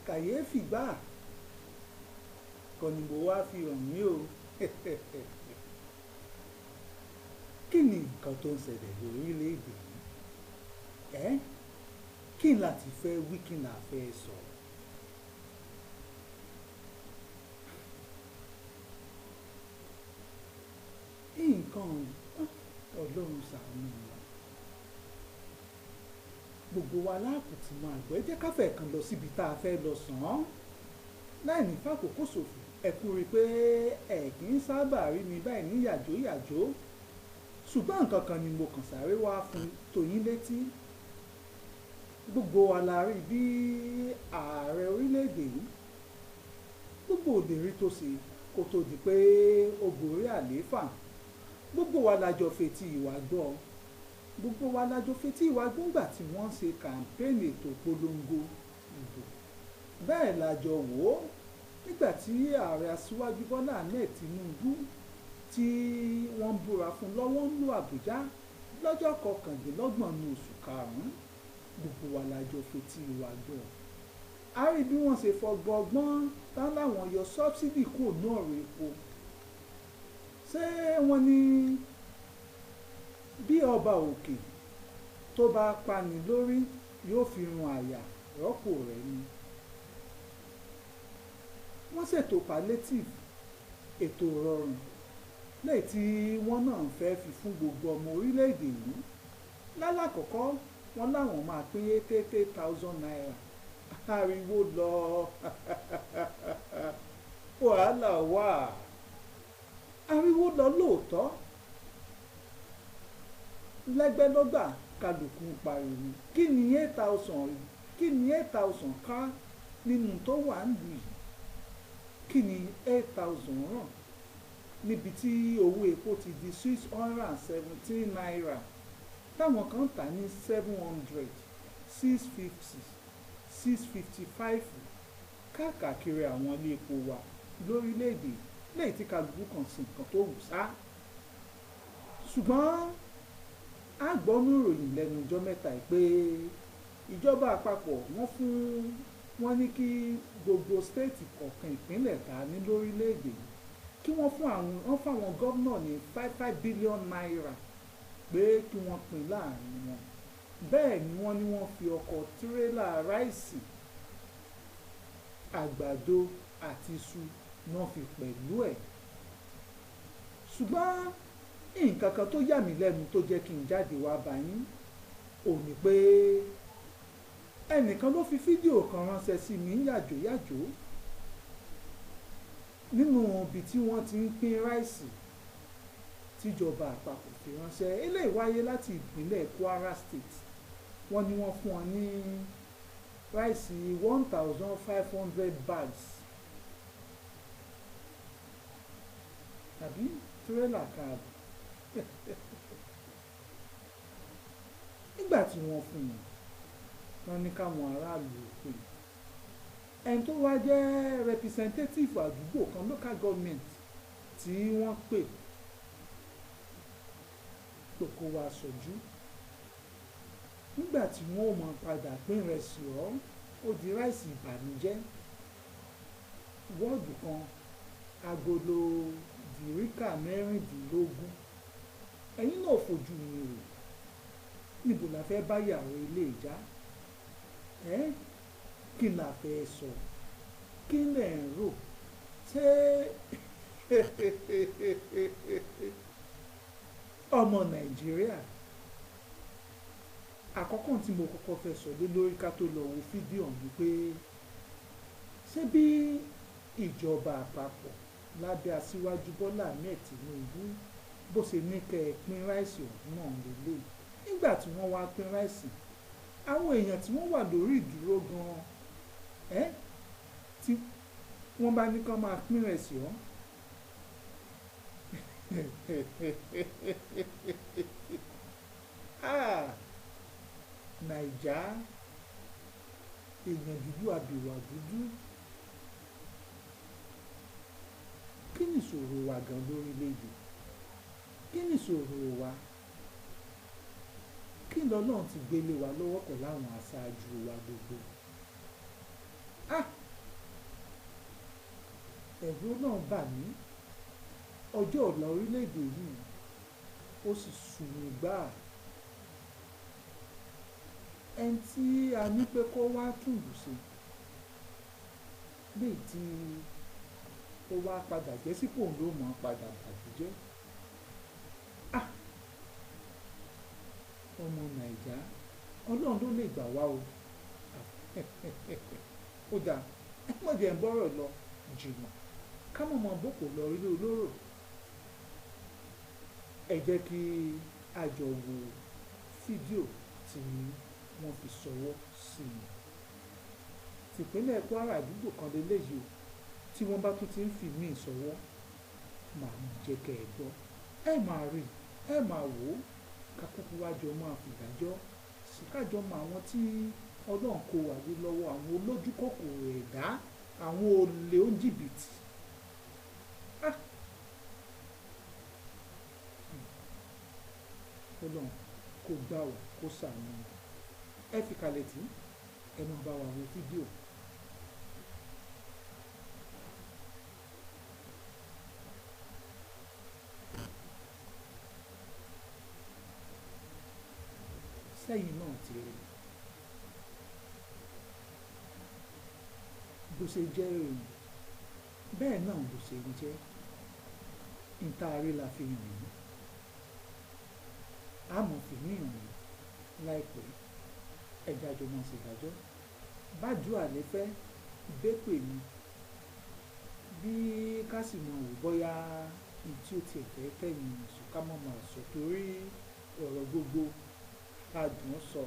kàyéfì gbà kọ́ni mo wá fi hàn yín o kí ni nǹkan tó ń ṣẹlẹ̀ lórílẹ̀‐èdè yìí kí n láti fẹ́ wí kí n là fẹ́ sọ. nǹkan ọlọ́run ṣàánú wa gbogbo wa láàkùtì máa gbọ́ ẹ jẹ́ káfẹ́ kan lọ síbi tá a fẹ́ lọ sàn án láì ní fàkókò ṣòfò ẹ kú rí i pé ẹ kì í sábà rí mi báyìí ní yàjóyàjó ṣùgbọ́n nǹkan kan ni mo kàn sáré wá fún tòyín létí gbogbo wa la rí bí ààrẹ orílẹ̀-èdè yìí gbogbo òdèrí tó ṣe kó tó di pé ó gorí àlééfà gbogbo wa lájọ fetí ìwà gbọ́ gbogbo wa lájọ fetí ìwà gbọ́ ńgbà tí wọ́n ń ṣe kàmpéènì ètò ìpolongo ìbò bẹ́ẹ̀ lájọ wò ó nígbà tí ààrẹ Aṣíwájú Bọ́lá Ahmed Tinubu tí wọ́n búra fún lọ́wọ́ ń lu Àbújá lọ́jọ́ 29 ní oṣù karùn-ún gbogbo wa lájọ fetí ìwà gbọ́ a rí bí wọ́n ṣe fọgbọ́gbọ́n tán láwọn yọ sọ́bsidì kúrò ní ọ̀rọ̀ epo ṣé wọ́n ní bí ọba òkè tó bá pani lórí yóò fi run àyà rọ́pò rẹ̀ ni wọ́n ṣètò pallative ètò ìrọ̀rùn lẹ́yìn tí wọ́n náà fẹ́ fi fún gbogbo ọmọ orílẹ̀-èdè yìí lálàkọ́kọ́ wọ́n láwọn máa pín 88,000 naira ariwo lọ wàhálà wà ariwo lọ lóòótọ́ lẹ́gbẹ́lọ́gbà kálukú pariwo kí ni 8,000 ká nínú tó wà ń lù yìí kí ni 8,000 ràn níbi tí owó epo ti di 617 naira táwọn kan tà ní 700 650 655 káàkiri àwọn ilé epo wa lórílẹ̀‐èdè lẹ́yìn tí kálukú kan sí nǹkan tó wù sá ṣùgbọ́n a gbọ́ ní ìròyìn lẹ́nu ọjọ́ mẹ́ta pé ìjọba àpapọ̀ wọ́n ní kí gbogbo stéètì kọ̀ọ̀kan ìpínlẹ̀ ta ní lórílẹ̀‐èdè kí wọ́n fáwọn gómìnà ní 5 billion naira pé kí wọ́n pín láàrin wọn bẹ́ẹ̀ ni wọ́n fi ọkọ̀ tirẹ́là ráìsì àgbàdo àti iṣu náà fi pẹ̀lú ẹ̀ ṣùgbọ́n nǹkan kan tó yà mí lẹ́nu tó jẹ́ kí n jáde wá bá yín ò ní pé ẹnìkan ló fi fídíò kan ránṣẹ́ sí mi yàjóyàjó nínú ibi tí wọ́n ti ń pín ráìsì tíjọba àpapọ̀ fi ránṣẹ́ eléyìí wáyé láti ìpínlẹ̀ KWARA state wọ́n ní wọ́n fún wọn ní ráìsì 1,500 bags tàbí tírélà káàbù nígbà tí wọ́n fún wọn ní káwọn aráàlú pè ẹni tó wá jẹ́ representative àdúgbò kan local government tí wọ́n pè kó wá sọjú nígbà tí wọ́n ò mọ̀ padà pín ìrẹsì ọ́ ó di ráìsì ìbànújẹ́ wọ́ọ̀dù kan agolo dìríkà 16 ẹ̀yin náà fojú mi rò níbo la fẹ́ bá yàrá ilé ìjà kí la fẹ́ sọ kí lẹ̀ ń rò ṣé ọmọ Nàìjíríà àkọ́kọ́ tí mo kọ́kọ́ fẹ́ sọ lé lórí ká tó lọ wo fídíò ọ̀hún pé ṣé bí ìjọba àpapọ̀ lábẹ́ Aṣíwájú Bọ́lá Ahmed Tinubu bó ṣe ní kẹ́ ẹ pín ráìsì ọ̀hún náà lélẹ̀ nígbà tí wọ́n wá pín ráìsì àwọn èèyàn tí wọ́n wà lórí ìdúró gan-an tí wọ́n bá ní kán máa pín ráìsì ọ̀hún Naija èèyàn dúdú àbíwá dúdú kí ni ìṣòro wa gan lórílẹ̀‐èdè kí ni ìṣòro wa kí lọ́lọ́run ti gbélé wa lọ́wọ́ pẹ̀lú àwọn aṣáájú wa gbogbo ẹ̀rù náà bà mí ọjọ́ ọ̀la orílẹ̀-èdè yìí ó sì sùn mí gbáà ẹni tí a ní pé kó wá túlù sí bíi tí ó wá padà jẹ́ sípò ló mọ̀ padà bàjẹ́ ọmọ nàìjà ọlọ́run ló lè gbà wá o ó dáa ẹ mọ̀ jẹ́ ń bọ́rọ̀ lọ jìnnà ká mọ̀ mọ́ bòkò lọ ilé olóró ẹ jẹ́ kí a jọ wo fídíò tí wọ́n fi ṣọwọ́ sí i tìpínlẹ̀ Kwara àdúgbò kan lélẹ́yìí o tí wọ́n bá tún ti ń fi míì ṣọwọ́ màá jẹ́ kẹ́ ẹ gbọ́ ẹ máa rí ẹ máa wò ó kákúkú wájọ máa fìdájọ́ sí kájọ mọ àwọn tí ọlọ́run kó wà ní lọ́wọ́ àwọn olójú kòkòrò ẹ̀dá àwọn olè oníjìbìtì ọlọ́run kó gbà wá kó ṣàánú ẹ fi kalẹ̀ tí ẹ máa bá wa wo fídíò. sẹ́yìn náà ti rí bó ṣe jẹ́ ìròyìn bẹ́ẹ̀ náà ló ṣe ń jẹ́ ìtaari la fi rìn yìí àmọ́ fi ní ìrìn láìpẹ́ ẹ̀já jọ máa ṣèdájọ́ bájú àléfẹ́ bẹ́pẹ̀ ni bí ká sì mọ̀ wò bóyá ní tí ó tiẹ̀ fẹ́ tẹ̀yìn sùn ká mọ̀ máa sọ torí ọ̀rọ̀ gbogbo ká dùn sọ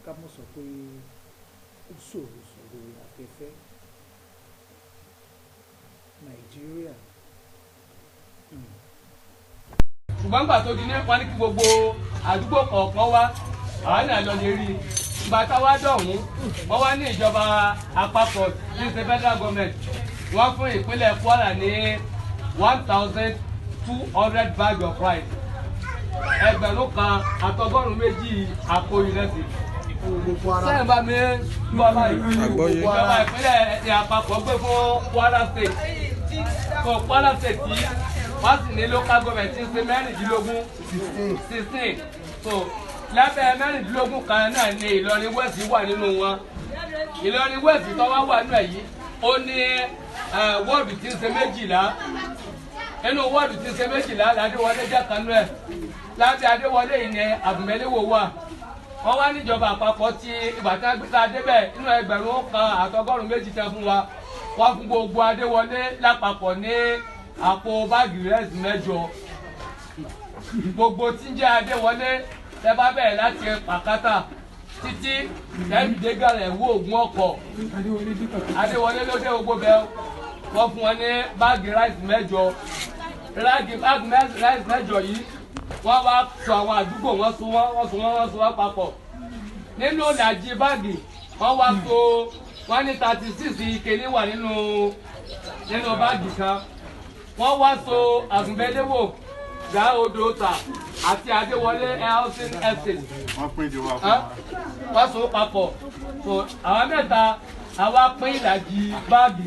ká mọ̀ sọ pé ó ṣòro sọ lórí afẹ́fẹ́ Nàìjíríà. ṣùgbọ́n nígbà tó di ní wọ́n ní kí gbogbo àdúgbò kọ̀ọ̀kan wá àwọn náà lọ lè rí i ìgbà táwa dọ̀hún wọ́n wá ní ìjọba àpapọ̀ ní ṣe federal government wọ́n fún ìpínlẹ̀ Kwara ní 1,200 bag of rice ẹgbẹ̀rún kan àtọgọ́rùn-ún méjì àpò ìrẹsì sẹ́yìn bá mi gbọ́ báyìí ìjọba ìpínlẹ̀ àpapọ̀ gbé fún Kwara state fún Kwara state yìí wọ́n sì ní local government ti ń ṣe mẹ́rìndínlógún 16 so lábẹ́ mẹ́rìndínlógún kan náà ni Ìlọrin West wà nínú wọn Ìlọrin West tó wá wà nínú èyí ó ní wọ́ọ̀dù tí ń ṣe méjìlá nínú wọ́ọ̀dù tí ń ṣe méjìlá ládéwọlé jẹ́ kanú ẹ̀ láti Adéwọlé yìí ni Àgùnmẹ́léwò wà wọ́n wá níjọba àpapọ̀ tí ìgbà tí wọ́n gbé ta débẹ̀ nínú ẹgbẹ̀rún kan àtọgọ́rùn-ún méjì tẹ́ fún wa wọ́n fún gbogbo Adéwọlé lápapọ̀ ní àpò báàgì rẹ́sì 8 gbogbo tí ń jẹ́ Adéwọlé tẹ bá bẹ̀rẹ̀ láti Pàkátà títí ẹ̀ẹ́dẹ́gàrẹ̀ wo ògùn ọkọ̀ Adéwọlé ló dé gbogbo bẹ́ẹ̀ wọ́n fún wọn ní báàgì ráìsì 8 báàgì ráìsì 8 yìí wọ́n wá sọ àwọn àdúgbò wọ́n so wọ́n papọ̀ nínú ìdajì báàgì wọ́n wá so wọ́n ní 36 ike ní wà nínú báàgì kan wọ́n wá so Àgùnbẹ́léwò gba odò ta àti Adéwọlé housing estate wọ́n so papọ̀ so àwọn mẹ́ta àwa pín ìlàjì báàgì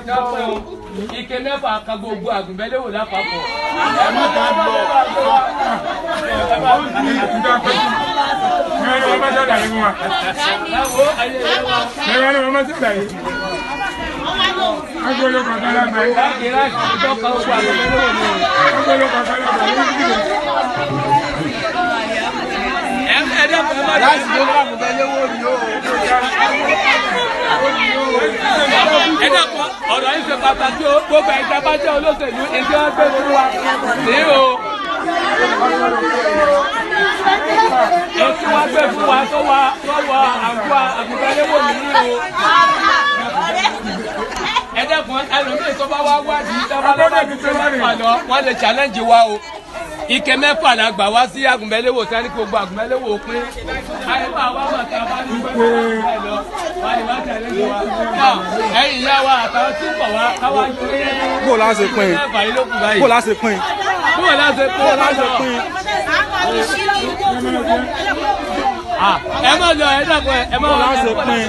kan pín o ike 9 kan gbogbo Àgùnbẹ́léwò lápapọ̀. Ọ̀rọ̀ yìí ṣe pàtàkì o gbogbo ẹ̀dá bá jẹ́ olóṣèlú ìdí ọgbẹ́ fún wa ní o. Ètò wa gbé fún wa tó wọ àgọ́ Àgùnbẹ́léwò nìyí o. Ẹ̀dẹ́kun ẹlòmíì tó bá wá wádìí dábàá wọ́n lè challenge wa o. Ike 9 la gbà wá sí Àgùnbẹ́léwò sani gbogbo Àgùnbẹ́léwò pín àyẹ̀wò àwọn àmọ̀tá bá ní pẹ́ lọ wà ní wá challenge wa. Ẹ̀yin ìyá wa àtàwọn tí ń bọ̀ wá káwá yóò yẹ. Bó la ṣe pín? Bó la ṣe pín? Bó la ṣe pín? Ẹ má lọ ẹ dàpọ̀ ẹ má lọ. Bó la ṣe pín?